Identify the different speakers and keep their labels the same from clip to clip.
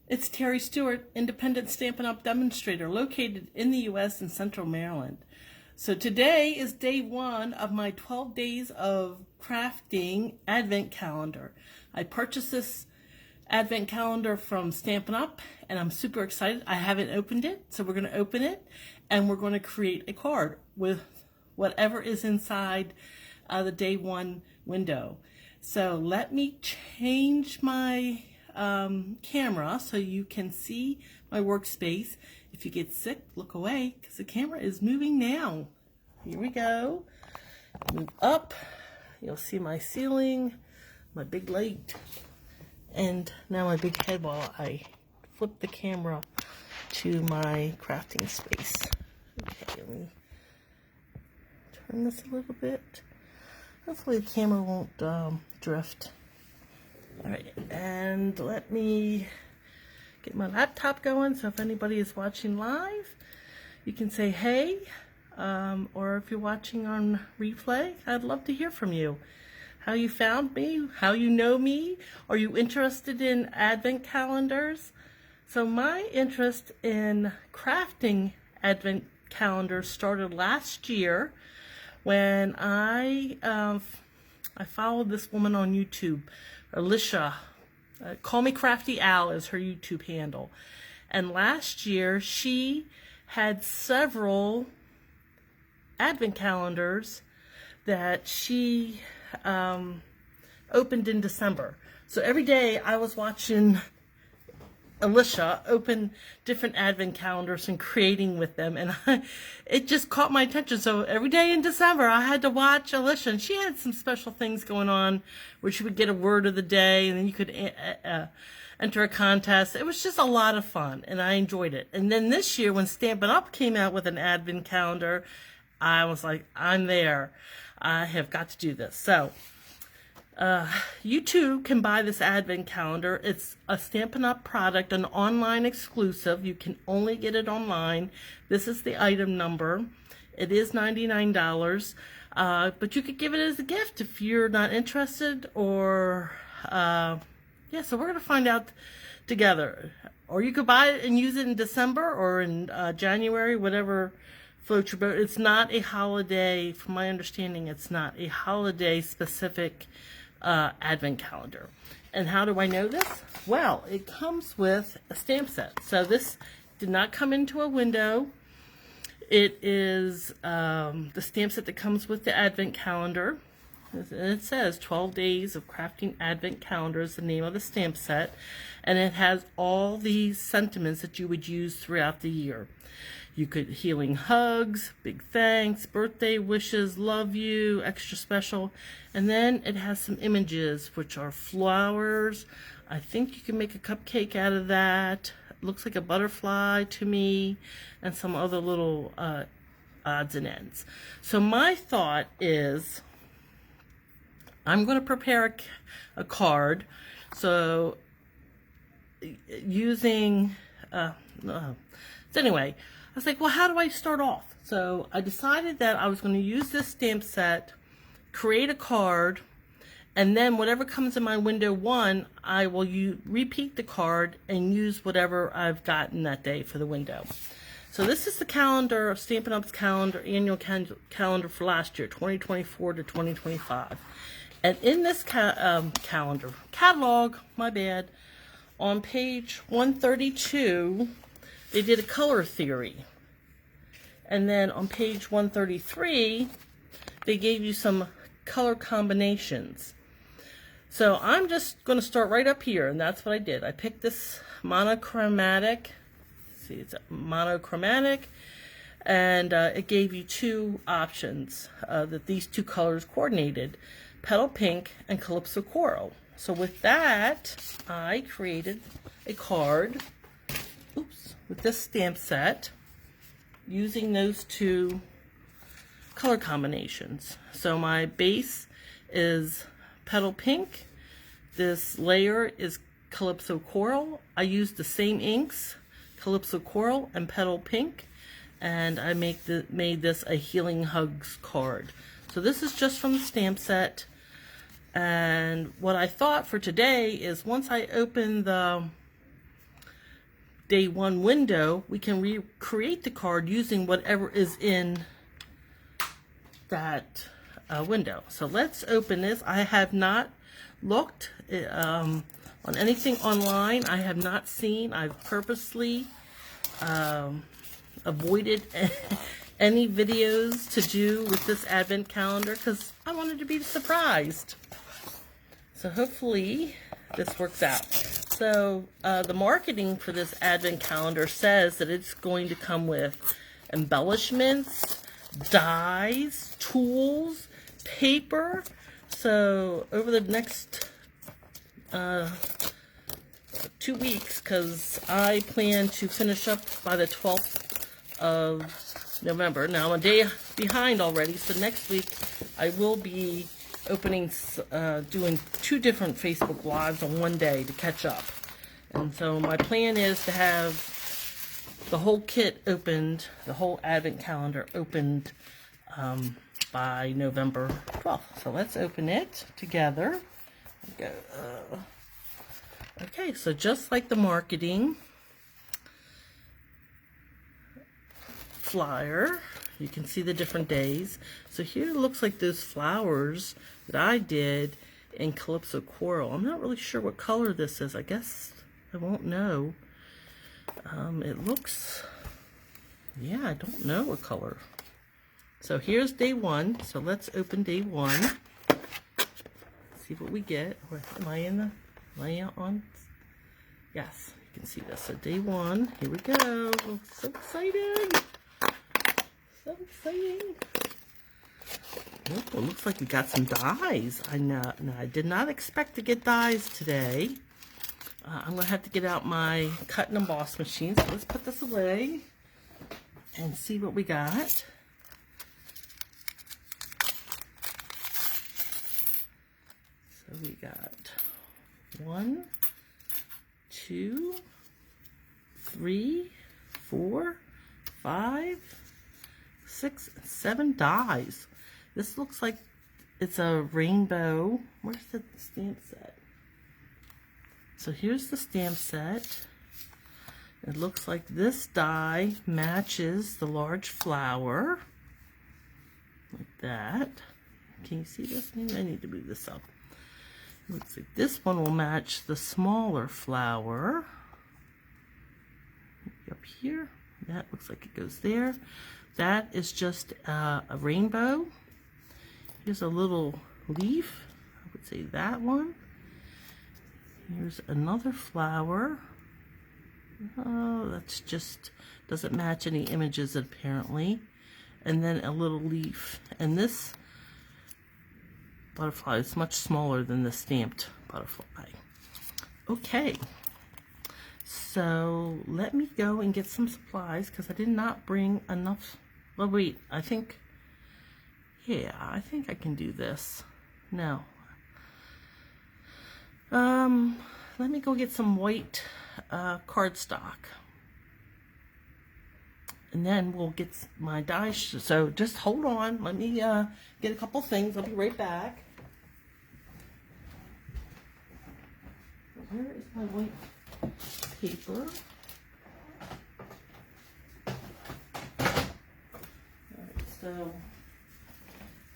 Speaker 1: It's Terry Stewart, independent Stampin' Up! Demonstrator, located in the U.S. in Central Maryland. So today is day one of my 12 days of crafting advent calendar. I purchased this advent calendar from Stampin' Up! And I'm super excited. I haven't opened it, so we're going to open it and we're going to create a card with whatever is inside the day one window. So let me change my camera so you can see my workspace. If you get sick, look away because the camera is moving now. Here we go. Move up. You'll see my ceiling, my big light, and now my big head while I flip the camera to my crafting space. Okay, let me turn this a little bit. Hopefully the camera won't drift. Alright, and let me get my laptop going, so if anybody is watching live, you can say hey, or if you're watching on replay, I'd love to hear from you. How you found me, how you know me, are you interested in advent calendars? So my interest in crafting advent calendars started last year when I followed this woman on YouTube, Alicia. Call Me Crafty Al is her YouTube handle. And last year she had several advent calendars that she opened in December. So every day I was watching Alicia open different advent calendars and creating with them, and it just caught my attention. So every day in December I had to watch Alicia, and she had some special things going on where she would get a word of the day and then you could enter a contest. It was just a lot of fun and I enjoyed it. And then this year when Stampin' Up! Came out with an advent calendar, I was like, I'm there. I have got to do this. So you too can buy this advent calendar. It's a Stampin' Up! Product, an online exclusive. You can only get it online. This is the item number. It is $99, but you could give it as a gift if you're not interested, or yeah, so we're going to find out together. Or you could buy it and use it in December or in January, whatever floats your boat. It's not a holiday, from my understanding, it's not a holiday specific advent calendar. And how do I know this? Well, it comes with a stamp set. So this did not come into a window. It is the stamp set that comes with the advent calendar. And it says 12 Days of Crafting Advent Calendar is the name of the stamp set. And it has all these sentiments that you would use throughout the year. You could healing hugs, big thanks, birthday wishes, love you, extra special. And then it has some images, which are flowers. I think you can make a cupcake out of that. It looks like a butterfly to me, and some other little odds and ends. So my thought is I'm going to prepare a card. So using, so anyway, I was like, well, how do I start off? So I decided that I was going to use this stamp set, create a card, and then whatever comes in my window one, I will repeat the card and use whatever I've gotten that day for the window. So this is the calendar, Stampin' Up's calendar, annual calendar for last year, 2024 to 2025. And in this catalog, my bad, on page 132, they did a color theory. And then on page 133, they gave you some color combinations. So I'm just going to start right up here, and that's what I did. I picked this monochromatic. See, it's monochromatic, and it gave you two options that these two colors coordinated: Petal Pink and Calypso Coral. So with that, I created a card, with this stamp set, using those two color combinations. So my base is Petal Pink. This layer is Calypso Coral. I used the same inks, Calypso Coral and Petal Pink, and I made this a Healing Hugs card. So this is just from the stamp set. And what I thought for today is once I open the day one window, we can recreate the card using whatever is in that window. So let's open this. I have not looked on anything online. I have not seen. I've purposely avoided any videos to do with this advent calendar because I wanted to be surprised. So hopefully this works out. So the marketing for this advent calendar says that it's going to come with embellishments, dies, tools, paper. So over the next 2 weeks, because I plan to finish up by the 12th of November. Now I'm a day behind already, so next week I will be opening, doing 2 different Facebook Lives on one day to catch up. And so my plan is to have the whole kit opened, the whole advent calendar opened by November 12th. So let's open it together. Okay, so just like the marketing flyer, you can see the different days. So here it looks like those flowers that I did in Calypso Coral. I'm not really sure what color this is. I guess I won't know. It looks, yeah, I don't know what color. So here's day one. So let's open day one. See what we get. Am I in the layout on? Yes, you can see this. So day one, here we go. So excited. So exciting. Oh, it looks like we got some dies. I did not expect to get dies today. I'm going to have to get out my cut and emboss machine. So let's put this away and see what we got. So we got 1, 2, 3, 4, 5, 6, 7 dies. This looks like it's a rainbow. Where's the stamp set? So here's the stamp set. It looks like this die matches the large flower. Like that. Can you see this? Maybe I need to move this up. It looks like this one will match the smaller flower. Up here. That looks like it goes there. That is just a rainbow. Here's a little leaf. I would say that one. Here's another flower. Oh, that's just, doesn't match any images apparently. And then a little leaf. And this butterfly is much smaller than the stamped butterfly. Okay. So let me go and get some supplies because I did not bring enough. Well, wait, I think I can do this. No. Let me go get some white cardstock. And then we'll get my die. So just hold on. Let me get a couple things. I'll be right back. Where is my white paper? Alright, so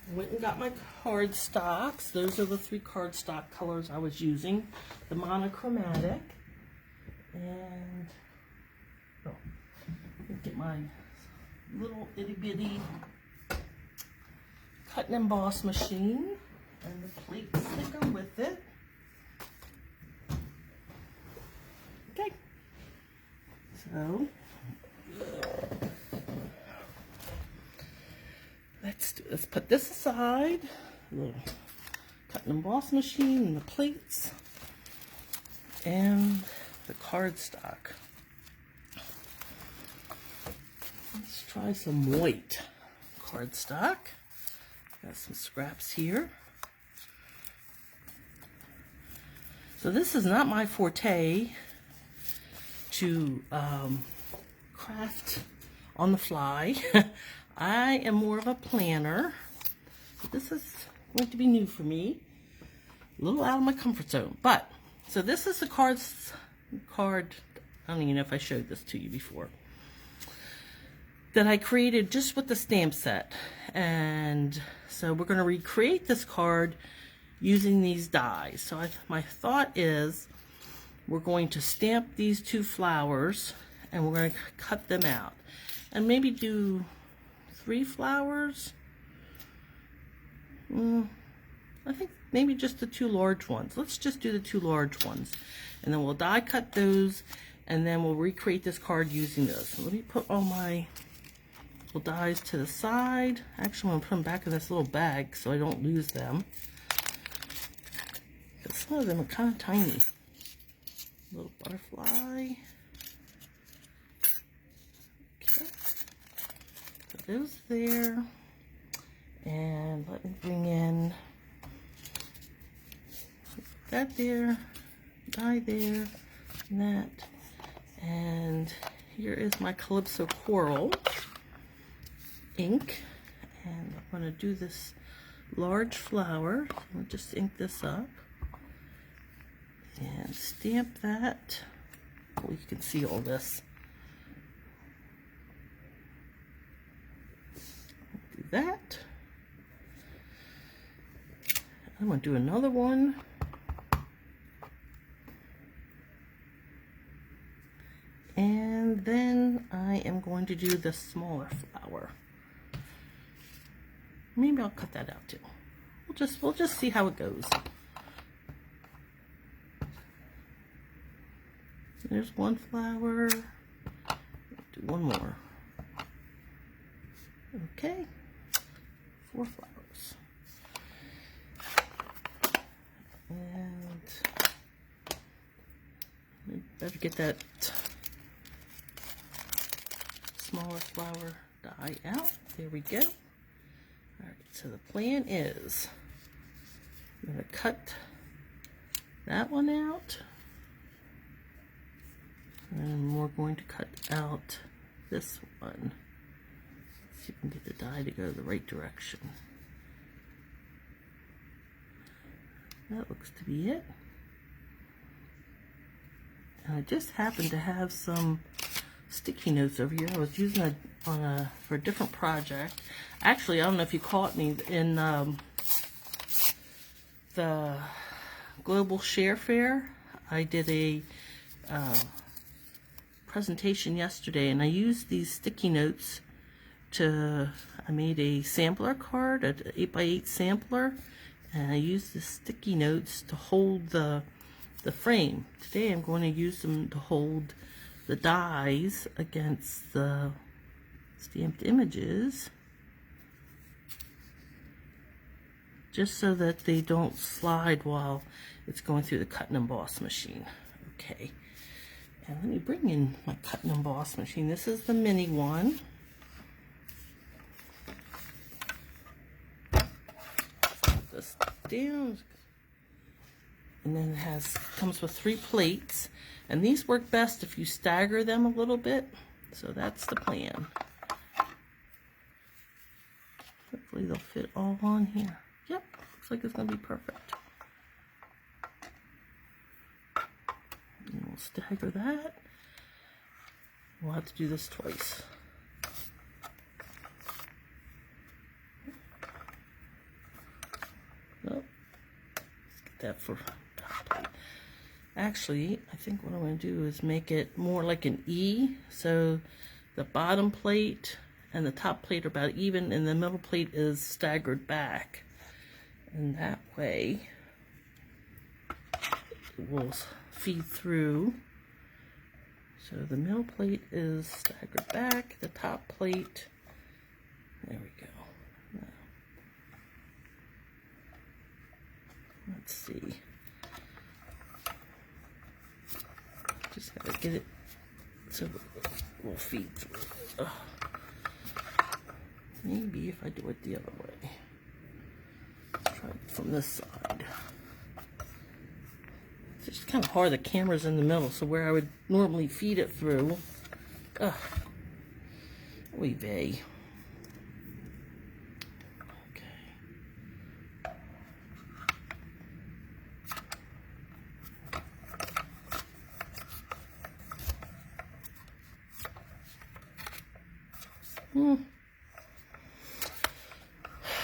Speaker 1: I went and got my cardstocks. Those are the 3 cardstock colors I was using. The monochromatic. And get my little itty bitty cut and emboss machine and the plates that go with it. Okay, so let's put this aside. The cut and emboss machine and the plates and the cardstock. Let's try some white cardstock. Got some scraps here. So this is not my forte to craft on the fly. I am more of a planner. So this is going to be new for me. A little out of my comfort zone. But, so this is the card I don't even know if I showed this to you before, that I created just with the stamp set. And so we're going to recreate this card using these dies. So my thought is we're going to stamp these 2 flowers and we're going to cut them out and maybe do 3 flowers. I think maybe just the 2 large ones. Let's just do the 2 large ones, and then we'll die cut those, and then we'll recreate this card using those. So let me put all my little dies to the side. Actually, I'm going to put them back in this little bag so I don't lose them, because some of them are kind of tiny. Little butterfly. Okay, put those there, and let me bring in that there, die there, and that. And here is my Calypso Coral ink, and I'm going to do this large flower. I'll just ink this up and stamp that. Oh, you can see all this. Do that. I'm going to do another one. And then I am going to do the smaller flower. Maybe I'll cut that out too. We'll just see how it goes. There's one flower. Do one more. Okay. 4 flowers. And I better get that smaller flower die out. There we go. Alright, so the plan is I'm going to cut that one out, and we're going to cut out this one. See if we can get the die to go the right direction. That looks to be it. And I just happened to have some sticky notes over here. I was using it for a different project. Actually, I don't know if you caught me in the Global Share Fair. I did a presentation yesterday, and I used these sticky notes I made a sampler card, an 8x8 sampler, and I used the sticky notes to hold the frame. Today I'm going to use them to hold the dies against the stamped images, just so that they don't slide while it's going through the cut and emboss machine. Okay, and let me bring in my cut and emboss machine. This is the mini one. Put this down, and then it comes with 3 plates. And these work best if you stagger them a little bit. So that's the plan. Hopefully they'll fit all on here. Yep, looks like it's going to be perfect. And we'll stagger that. We'll have to do this twice. Oh, let's get that for top plate. Actually, I think what I'm going to do is make it more like an E. So the bottom plate and the top plate are about even, and the middle plate is staggered back. And that way it will feed through. So the middle plate is staggered back, the top plate, there we go. Now, let's see. Just gotta get it so it will feed through. Ugh. Maybe if I do it the other way. Let's try it from this side. It's just kind of hard. The camera's in the middle, so where I would normally feed it through. Ugh. Oy vey.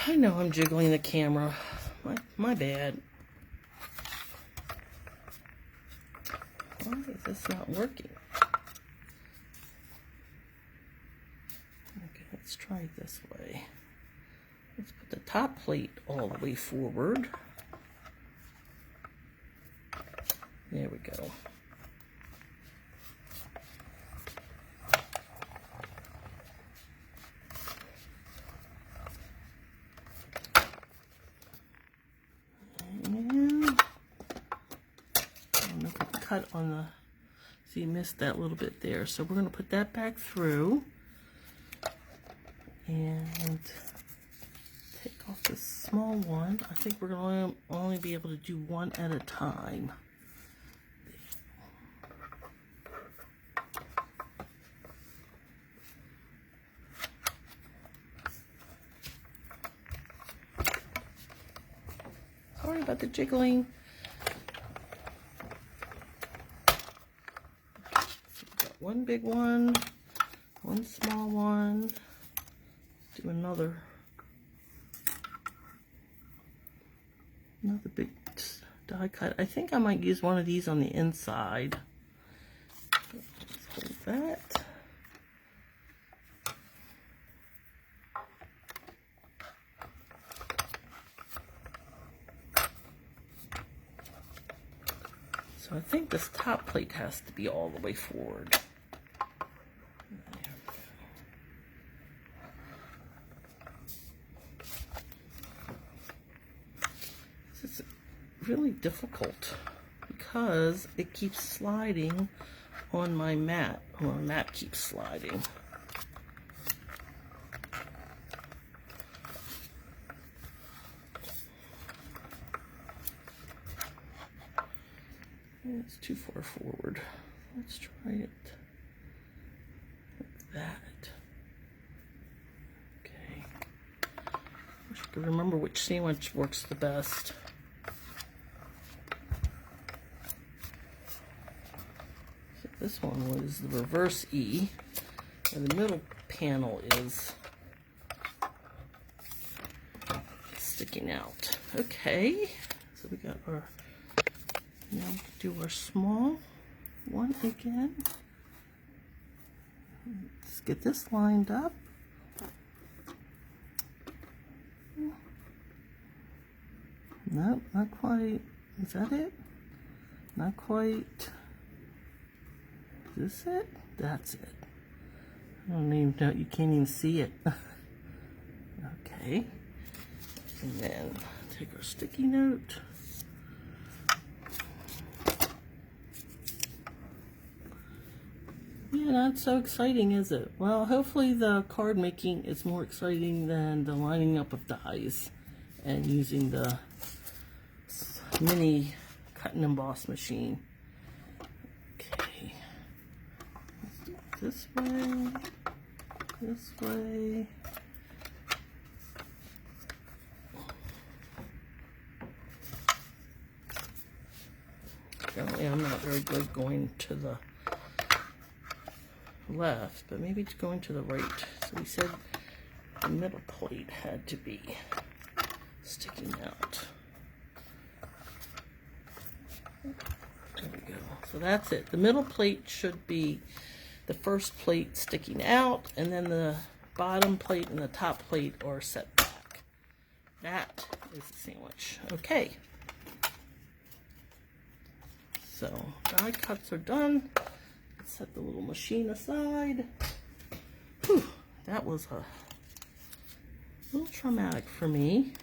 Speaker 1: I know I'm jiggling the camera. My bad. Why is this not working? Okay, let's try it this way. Let's put the top plate all the way forward. There we go. Cut on the, so you missed that little bit there, so we're going to put that back through and take off this small one. I think we're going to only be able to do one at a time. Sorry about the jiggling. One big one, one small one, do another big die cut. I think I might use one of these on the inside. Let's hold that. So I think this top plate has to be all the way forward. This is really difficult because it keeps sliding on my mat. Well, my mat keeps sliding. It's too far forward. Let's try it like that. Okay. Wish I could remember which sandwich works the best. So this one was the reverse E, and the middle panel is sticking out. Okay, so we got our. Now do our small one again. Let's get this lined up. Nope, not quite. Is that it? Not quite. Is this it? That's it. I don't even know. You can't even see it. Okay. And then take our sticky note. Yeah, not so exciting, is it? Well, hopefully the card making is more exciting than the lining up of dies and using the mini cut and emboss machine. Okay. Let's do it this way, this way. Apparently I'm not very good going to the left, but maybe it's going to the right. So we said the middle plate had to be sticking out. There we go. So that's it. The middle plate should be the first plate sticking out, and then the bottom plate and the top plate are set back. That is the sandwich. Okay. So die cuts are done. Set the little machine aside. Whew, that was a little traumatic for me.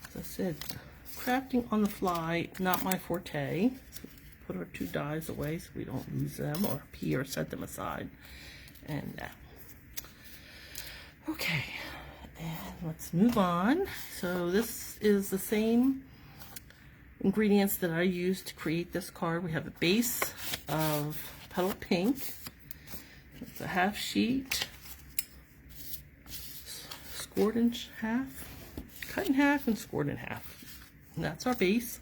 Speaker 1: As I said, crafting on the fly, not my forte. So put our two dies away so we don't lose them or pee or set them aside. And that. Okay, and let's move on. So this is the same ingredients that I used to create this card. We have a base of petal pink. It's a half sheet, scored in half, cut in half and scored in half. And that's our base.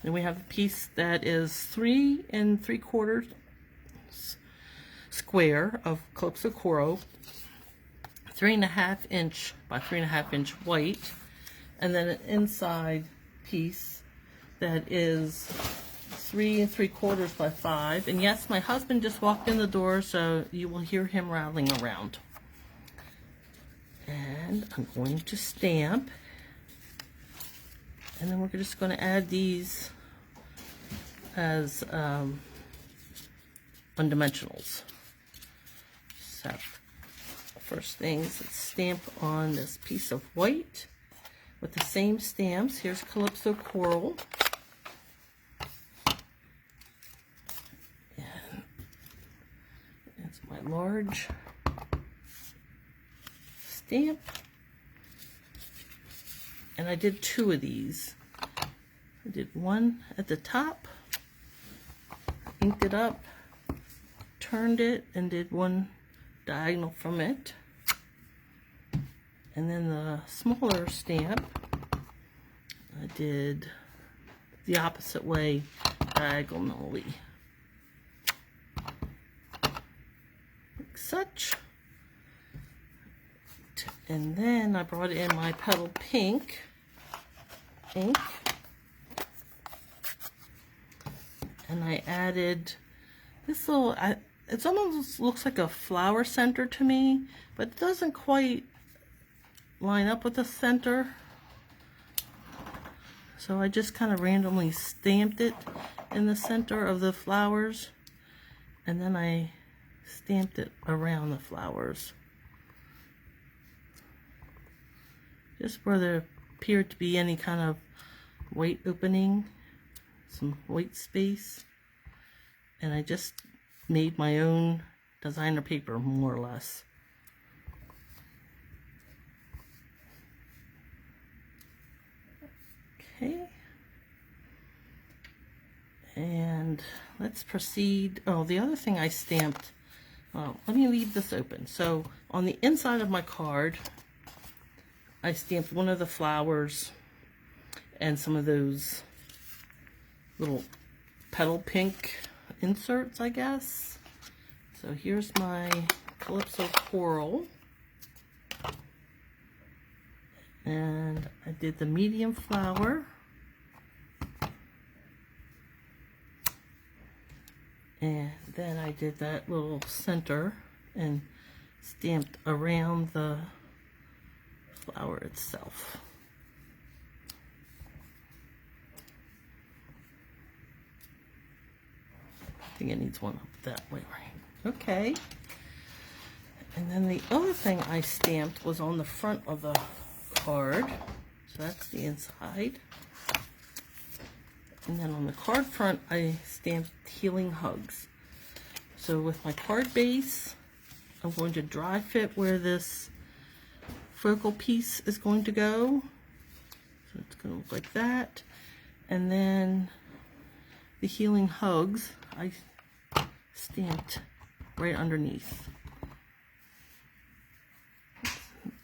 Speaker 1: Then we have a piece that is 3 3/4 square of Calypso Coral, 3.5 inch by 3.5 inch white, and then an inside piece that is 3 3/4 by 5. And yes, my husband just walked in the door, so you will hear him rattling around. And I'm going to stamp, and then we're just going to add these as one-dimensionals. So first things, let's stamp on this piece of white with the same stamps. Here's Calypso Coral. And it's my large stamp. And I did 2 of these. I did one at the top, inked it up, turned it, and did one diagonal from it. And then the smaller stamp, I did the opposite way, diagonally, like such. And then I brought in my Petal Pink ink, and I added this little, it almost looks like a flower center to me, but it doesn't quite line up with the center. So I just kind of randomly stamped it in the center of the flowers, and then I stamped it around the flowers, just where there appeared to be any kind of white opening, some white space. And I just made my own designer paper, more or less. Okay. And let's proceed. Oh, the other thing I stamped, let me leave this open. So on the inside of my card, I stamped one of the flowers and some of those little petal pink inserts, I guess. So here's my Calypso Coral. And I did the medium flower. And then I did that little center and stamped around the flower itself. I think it needs one up that way, right? Okay. And then the other thing I stamped was on the front of the card. So that's the inside. And then on the card front, I stamped Healing Hugs. So with my card base, I'm going to dry fit where this focal piece is going to go. So it's going to look like that. And then the Healing Hugs, I stamped right underneath.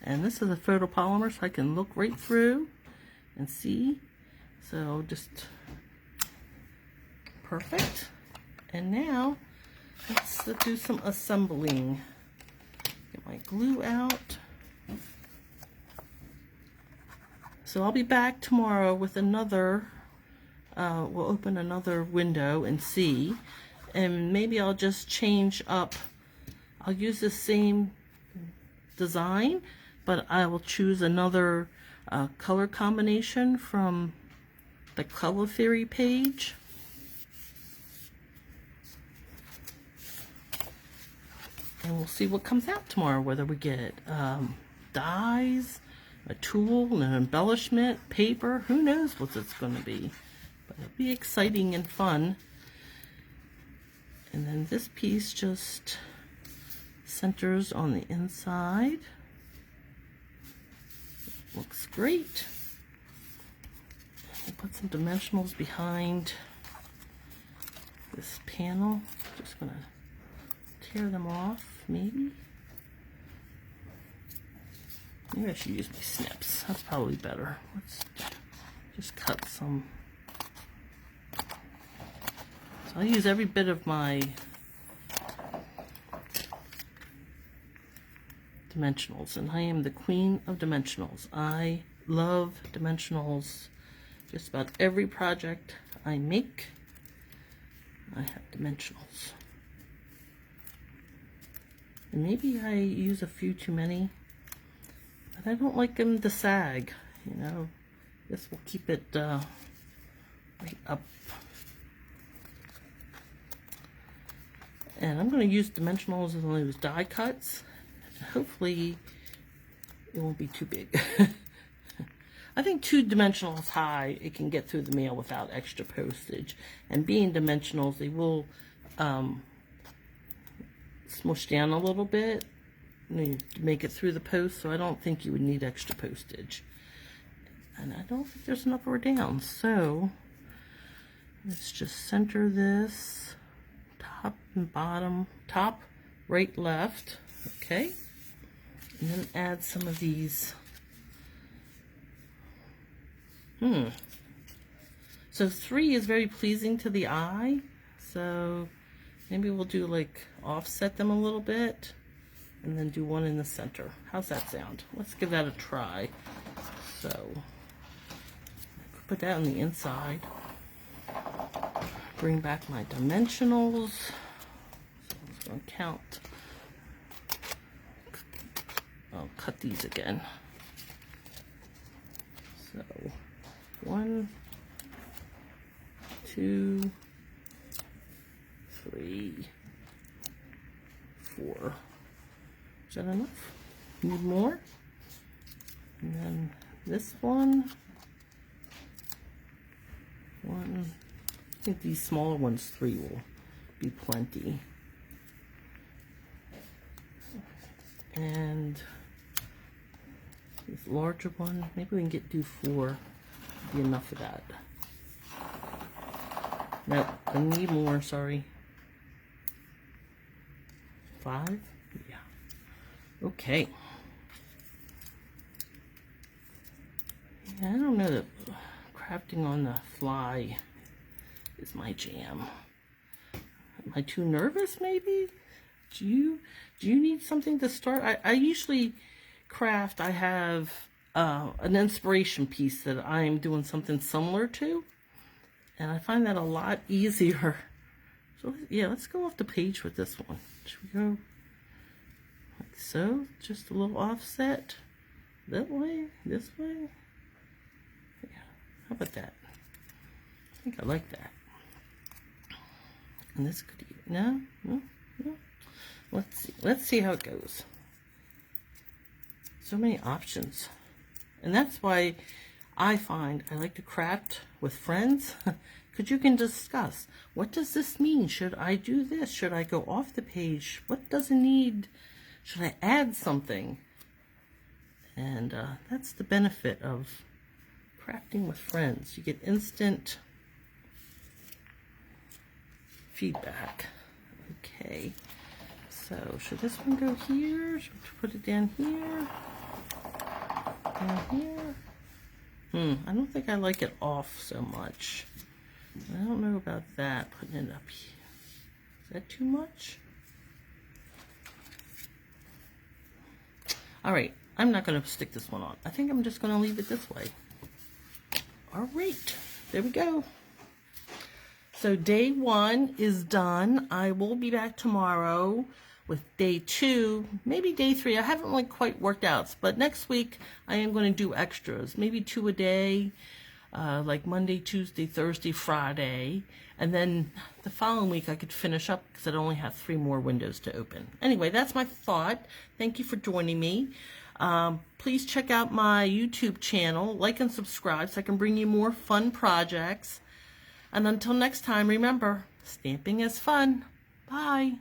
Speaker 1: And this is a photopolymer, so I can look right through and see. So just perfect. And now let's do some assembling. Get my glue out. So I'll be back tomorrow with another, we'll open another window and see. And maybe I'll just change up, I'll use the same design, but I will choose another color combination from the Color Theory page. And we'll see what comes out tomorrow, whether we get dies, a tool, an embellishment, paper, who knows what it's going to be. But it'll be exciting and fun. And then this piece just centers on the inside. Looks great. I'll put some dimensionals behind this panel. Just gonna tear them off, maybe. Maybe I should use my snips. That's probably better. Let's just cut some. So I'll use every bit of my dimensionals, and I am the queen of dimensionals. I love dimensionals. Just about every project I make, I have dimensionals. And maybe I use a few too many, but I don't like them to sag, you know. This will keep it right up. And I'm going to use dimensionals and those die cuts. Hopefully it won't be too big. I think 2 dimensionals high, it can get through the mail without extra postage. And being dimensionals, they will smush down a little bit to make it through the post, so I don't think you would need extra postage. And I don't think there's an up or down, so let's just center this top and bottom, top, right, left, okay? And then add some of these. So 3 is very pleasing to the eye, so maybe we'll do like offset them a little bit and then do 1 in the center. How's that sound? Let's give that a try. So put that on the inside. Bring back my dimensionals. So I'm just going to count. I'll cut these again. So 1, 2, 3, 4. Is that enough? Need more? And then this one. I think these smaller ones, 3 will be plenty. And this larger one, maybe we can do 4. Be enough of that. No, I need more, sorry. 5? Yeah. Okay. Yeah, I don't know that crafting on the fly is my jam. Am I too nervous, maybe? Do you need something to start? I usually craft, I have an inspiration piece that I'm doing something similar to, and I find that a lot easier. So yeah, let's go off the page with this one. Should we go like so? Just a little offset that way, this way. Yeah, how about that? I think I like that. And this could be, no. Let's see how it goes. So many options. And that's why I find I like to craft with friends, because you can discuss, what does this mean? Should I do this? Should I go off the page? What does it need? Should I add something? And that's the benefit of crafting with friends. You get instant feedback. Okay, so should this one go here? Should we put it down here? Down here? I don't think I like it off so much. I don't know about that, putting it up here. Is that too much? Alright, I'm not going to stick this one on. I think I'm just going to leave it this way. Alright, there we go. So day 1 is done. I will be back tomorrow with day 2, maybe day 3. I haven't really quite worked out, but next week I am going to do extras, maybe 2 a day, like Monday, Tuesday, Thursday, Friday, and then the following week I could finish up because I'd only have 3 more windows to open. Anyway, that's my thought. Thank you for joining me. Please check out my YouTube channel, like and subscribe so I can bring you more fun projects. And until next time, remember, stamping is fun. Bye.